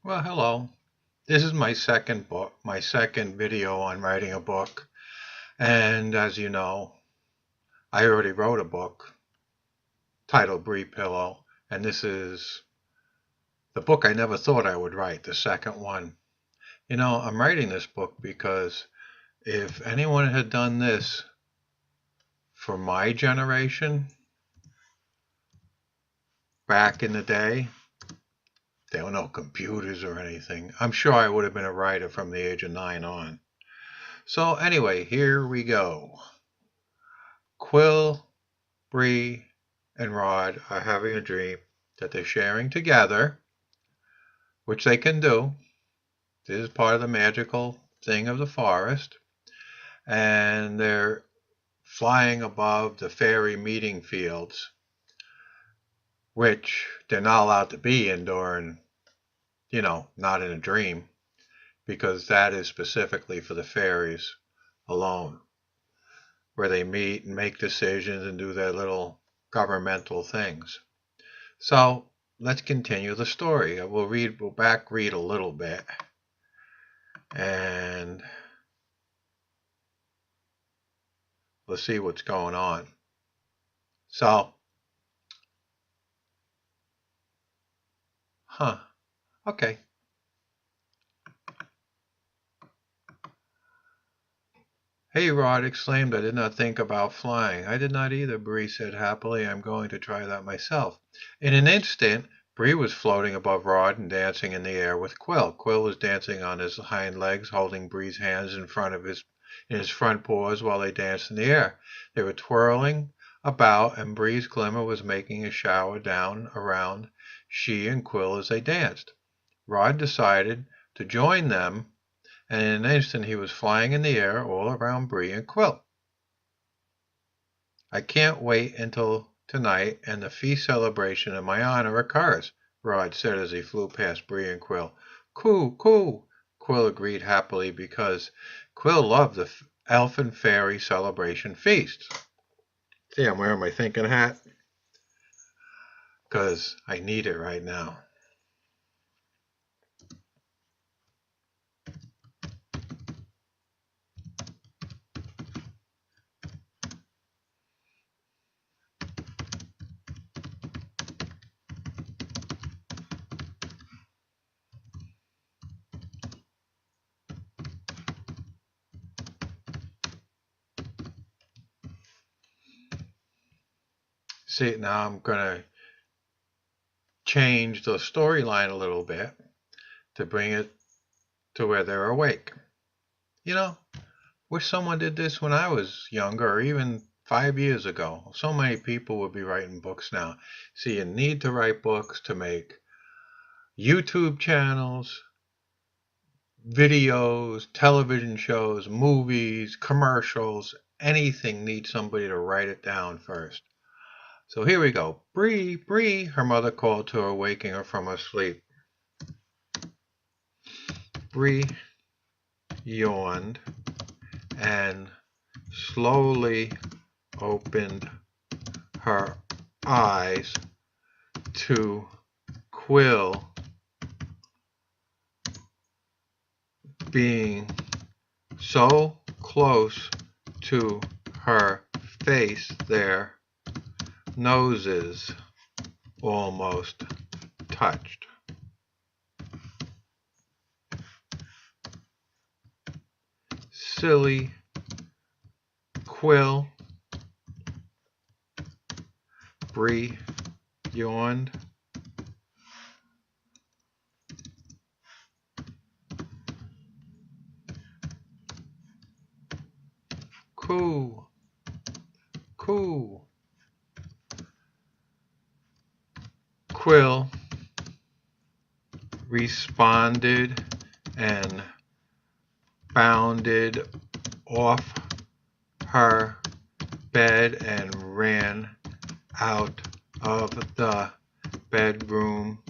Well, hello. This is my second book, my second video on writing a book. And as you know, I already wrote a book titled Bree Pillow, and this is the book I never thought I would write, the second one. I'm writing this book because if anyone had done this for my generation back in the day, there were no computers or anything. I'm sure I would have been a writer from the age of 9 on. So anyway, here we go. Quill, Bree, and Rod are having a dream that they're sharing together, which they can do. This is part of the magical thing of the forest. And they're flying above the fairy meeting fields, which they're not allowed to be in during, not in a dream, because that is specifically for the fairies alone, where they meet and make decisions and do their little governmental things. So let's continue the story. We'll read a little bit, and we'll see what's going on. So, okay. Hey, Rod exclaimed, I did not think about flying. I did not either, Bree said happily. I'm going to try that myself. In an instant, Bree was floating above Rod and dancing in the air with Quill. Quill was dancing on his hind legs, holding Bree's hands in his front paws while they danced in the air. They were twirling about, and Bree's glimmer was making a shower down around she and Quill as they danced. Rod decided to join them, and in an instant he was flying in the air all around Bree and Quill. I can't wait until tonight and the feast celebration in my honor occurs, Rod said as he flew past Bree and Quill. Coo, coo, Quill agreed happily because Quill loved the elf and fairy celebration feasts. See, I'm wearing my thinking hat because I need it right now. See, now I'm going to change the storyline a little bit to bring it to where they're awake. Wish someone did this when I was younger, or even 5 years ago. So many people would be writing books now. See, you need to write books to make YouTube channels, videos, television shows, movies, commercials, anything needs somebody to write it down first. So here we go. Bree, Bree, her mother called to her, waking her from her sleep. Bree yawned and slowly opened her eyes to Quill being so close to her face, their noses almost touched. Silly Quill, Bree yawned. Coo, coo. Quill responded and bounded off her bed and ran out of the bedroom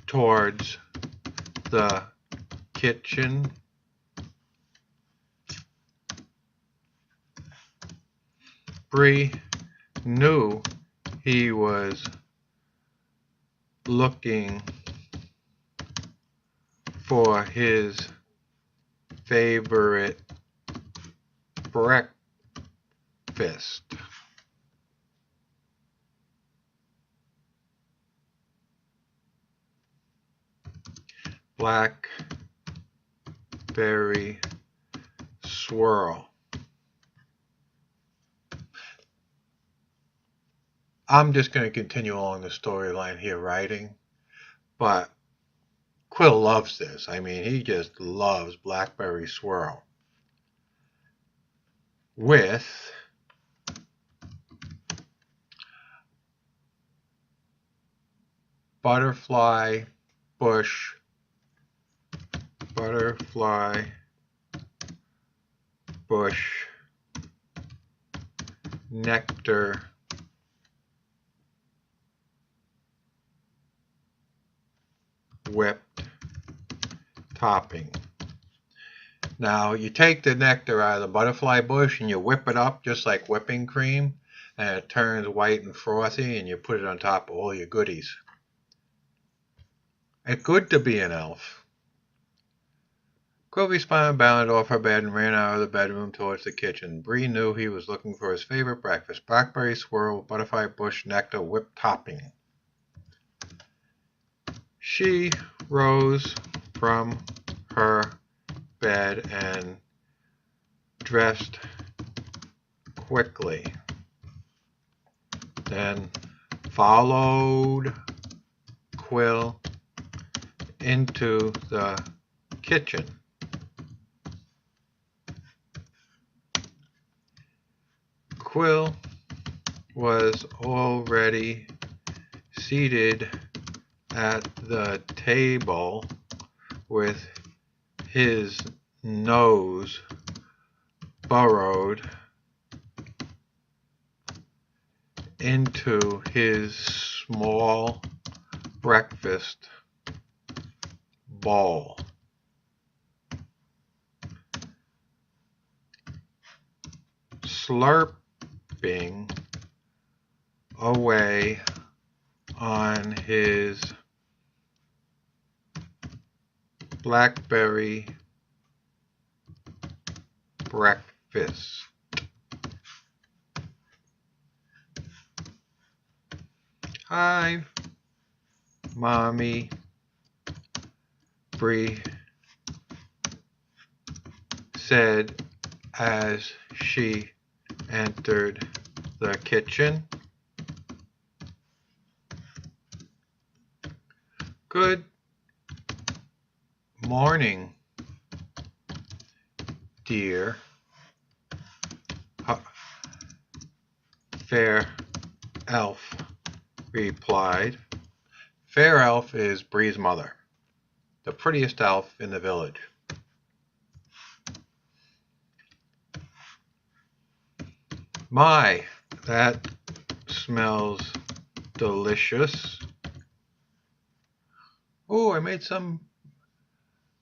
towards the kitchen. Bree knew he was looking for his favorite breakfast. Blackberry swirl. I'm just going to continue along the storyline here writing, but Quill loves this. I mean, he just loves Blackberry swirl with butterfly bush nectar whipped topping. Now you take the nectar out of the butterfly bush and you whip it up just like whipping cream, and it turns white and frothy, and you put it on top of all your goodies. It's good to be an elf. Quilby spun and bounded off her bed and ran out of the bedroom towards the kitchen. Bree knew he was looking for his favorite breakfast, blackberry swirl with butterfly bush nectar whipped topping. She rose from her bed and dressed quickly, then followed Quill into the kitchen. Quill was already seated at the table with his nose burrowed into his small breakfast bowl. Slurping away on his blackberry breakfast. Hi, Mommy, Bree said as she entered the kitchen. Good morning, dear. Fair Elf replied. Fair Elf is Bree's mother, the prettiest elf in the village. My, that smells delicious. Oh, I made some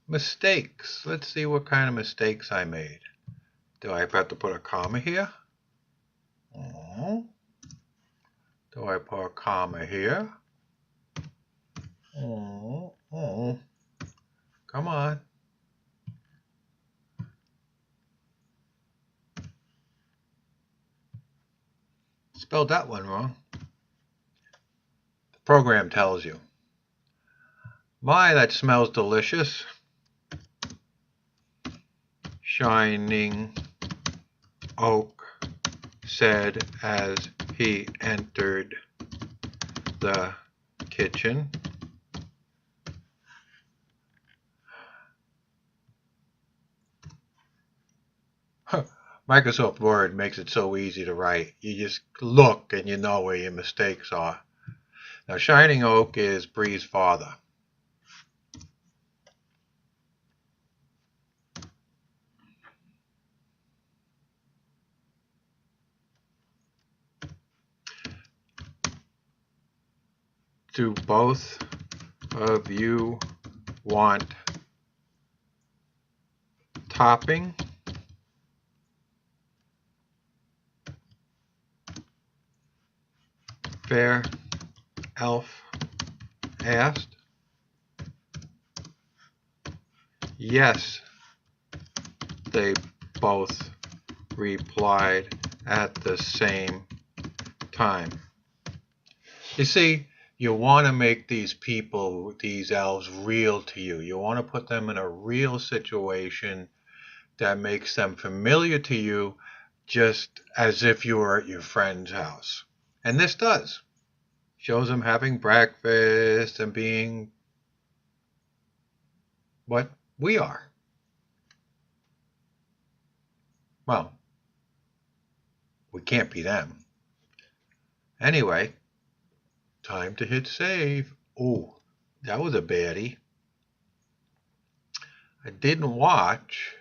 mistakes. Let's see what kind of mistakes I made. Do I have to put a comma here? Oh. Do I put a comma here? Oh. Come on. Spelled that one wrong. The program tells you. My, that smells delicious. Shining Oak said as he entered the kitchen. Microsoft Word makes it so easy to write. You just look and you know where your mistakes are. Now, Shining Oak is Bree's father. Do both of you want topping? Fair Elf asked. Yes, they both replied at the same time. You see, you want to make these people, these elves, real to you. You want to put them in a real situation that makes them familiar to you, just as if you were at your friend's house. And this does. Shows them having breakfast and being what we are. Well, we can't be them. Anyway, time to hit save. Oh, that was a baddie. I didn't watch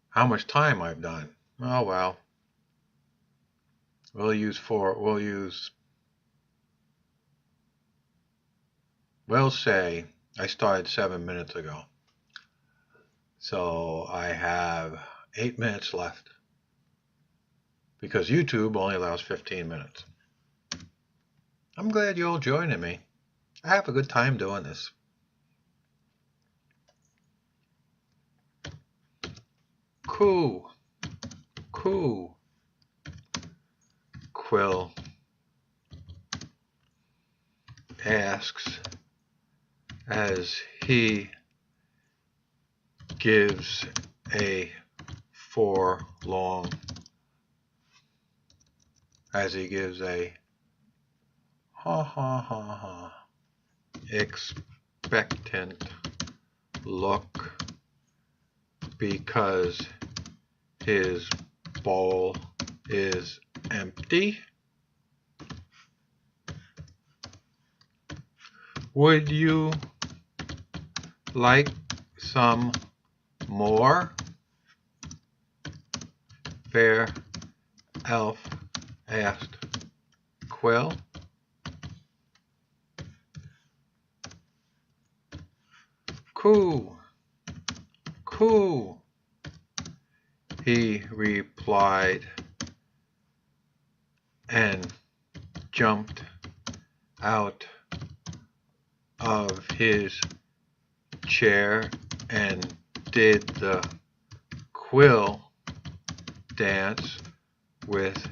how much time I've done. Oh well. We'll say I started 7 minutes ago. So I have 8 minutes left because YouTube only allows 15 minutes. I'm glad you're all joining me. I have a good time doing this. Cool. Quill asks as he gives a ha ha ha ha expectant look because his bowl is empty. Would you like some more? Fair Elf asked Quill. Cool, he replied and jumped out of his chair and did the quill dance with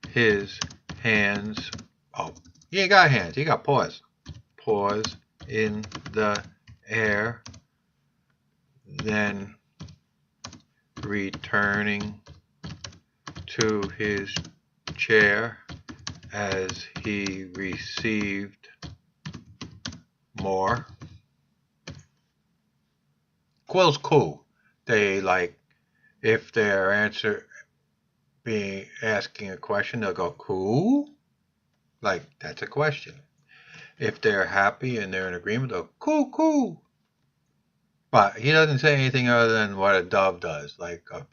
his hands. Oh, he ain't got hands, he got paws. Paws in the air, then returning to his chair as he received more. Quill's cool. They like, if they're asking a question, they'll go, cool? Like, that's a question. If they're happy and they're in agreement, they'll cool. But he doesn't say anything other than what a dove does, like a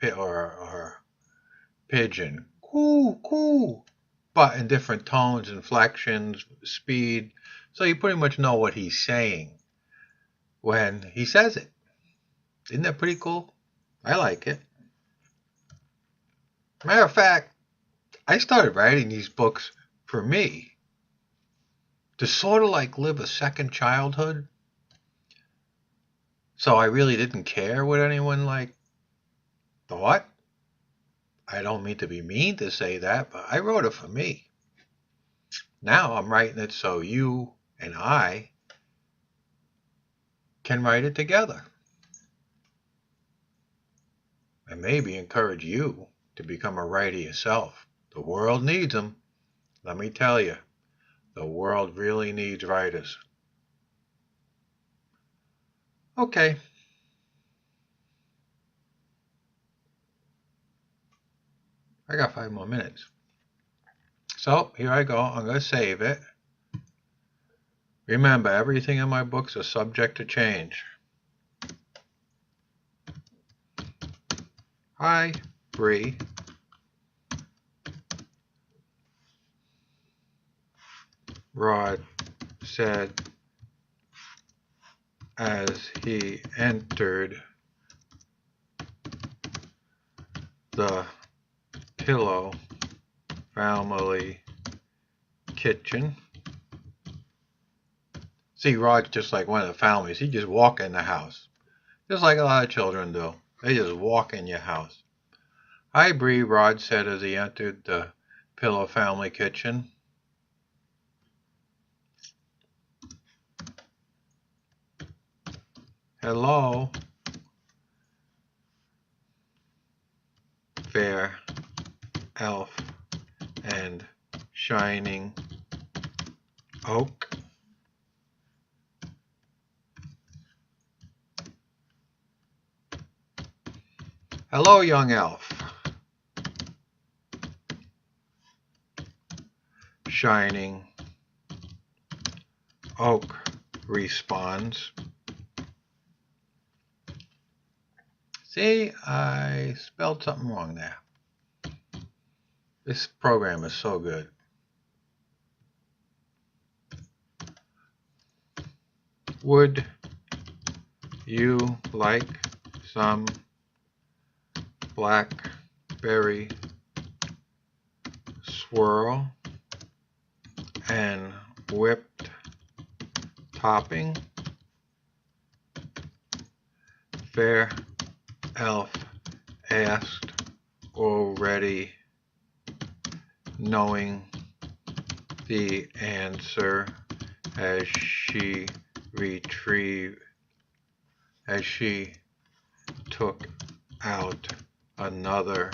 pigeon. Cool. But in different tones, inflections, speed. So you pretty much know what he's saying when he says it. Isn't that pretty cool? I like it. Matter of fact, I started writing these books for me to sort of like live a second childhood. So I really didn't care what anyone like thought. I don't mean to be mean to say that, but I wrote it for me. Now I'm writing it so you and I can write it together. And maybe encourage you to become a writer yourself. The world needs them. Let me tell you, the world really needs writers. Okay. I got 5 more minutes. So here I go. I'm going to save it. Remember, everything in my books is subject to change. Hi, Bree. Rod said as he entered the Pillow family kitchen. See, Rod's just like one of the families. He just walk in the house, just like a lot of children do. They just walk in your house. "Hi, Bree," Rod said as he entered the Pillow family kitchen. "Hello, fair elf and shining oak." "Hello, young elf," Shining Oak responds. See, I spelled something wrong there. This program is so good. "Would you like some blackberry swirl and whipped topping?" Fair Elf asked, already knowing the answer as she took out another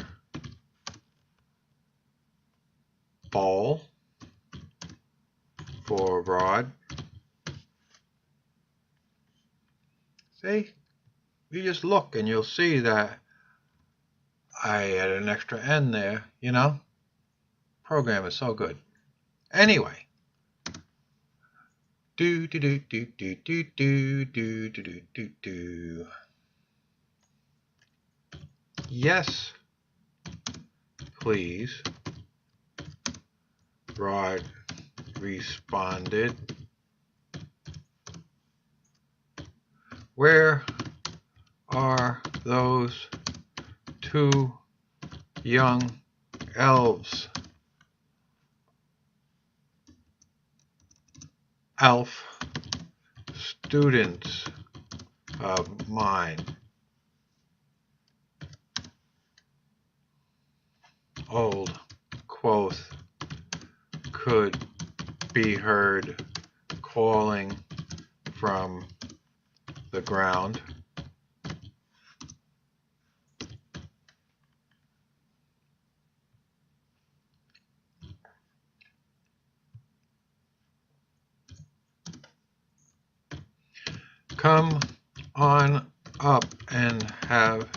bowl for Rod. See, you just look and you'll see that I added an extra N there, you know? Program is so good. Anyway. Do do do do do do do do do do do. "Yes, please," Rod responded. "Where are those two young elves?" "Elf students of mine," Old Quoth could be heard calling from the ground. "Come on up and have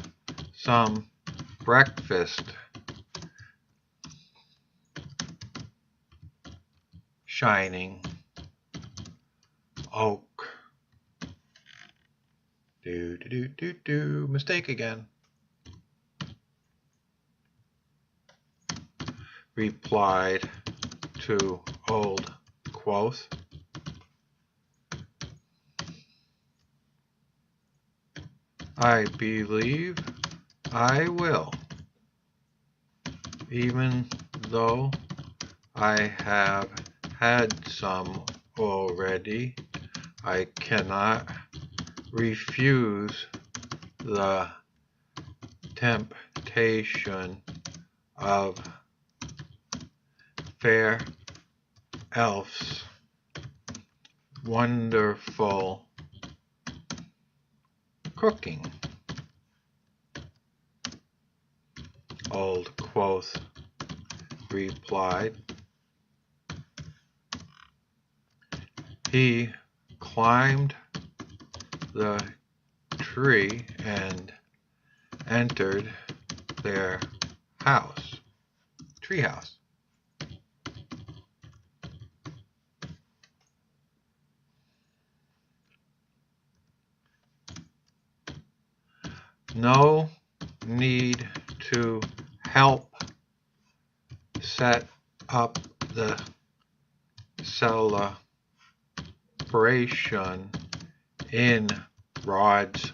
some breakfast." Shining Oak. Do do do do do. Mistake again. Replied to Old Quoth. "I believe I will, even though I have had some already. I cannot refuse the temptation of fair elves' wonderful cooking." Old Quoth replied. He climbed the tree and entered their house, treehouse. No need to help set up the celebration in Rod's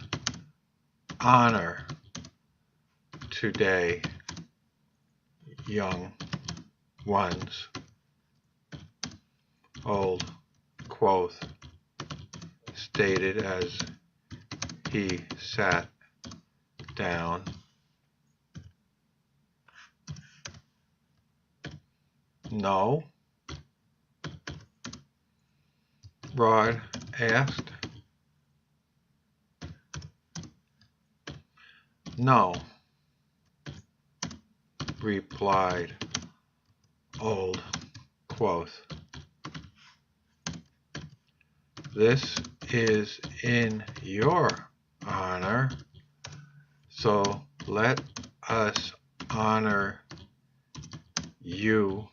honor today, young ones. Old Quoth stated as he sat down. No. Rod asked. No, replied Old Quoth. This is in your honor, so let us honor you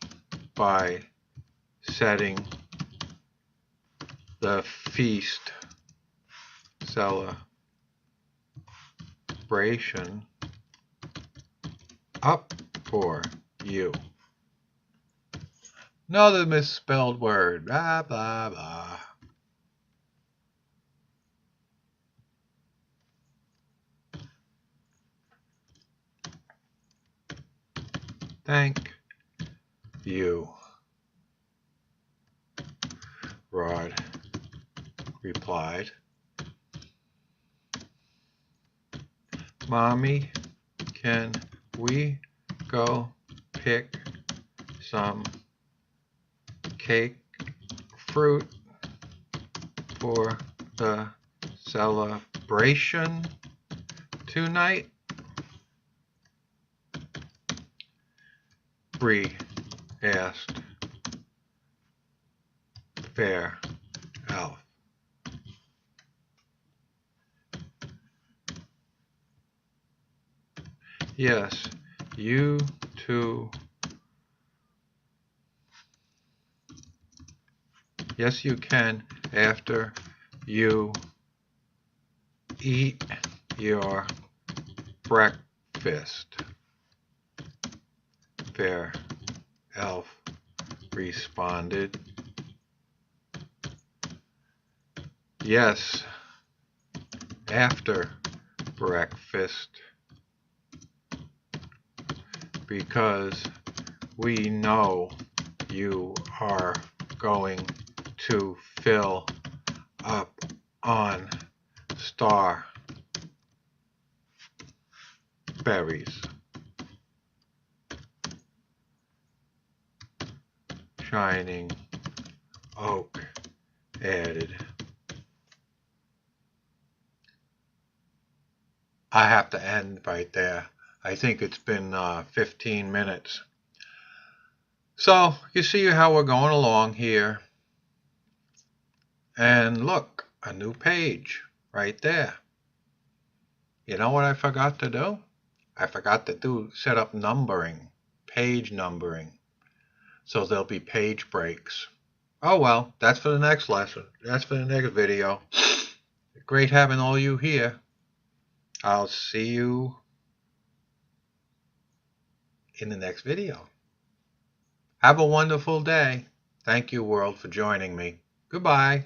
by setting the feast celebration up for you. Another misspelled word. Blah, blah, blah. Thank you, Rod replied. Mommy, can we go pick some cake fruit for the celebration tonight? Bree asked. Fair Elf. Yes, you too. Yes, you can after you eat your breakfast. Fair Elf responded. Yes, after breakfast, because we know you are going to fill up on strawberries. Shining Oak added. I have to end right there. I think it's been 15 minutes. So you see how we're going along here. And look, a new page right there. You know what I forgot to do? I forgot to set up numbering, page numbering. So there'll be page breaks. Oh well, that's for the next lesson. That's for the next video. Great having all you here. I'll see you in the next video. Have a wonderful day. Thank you, world, for joining me. Goodbye.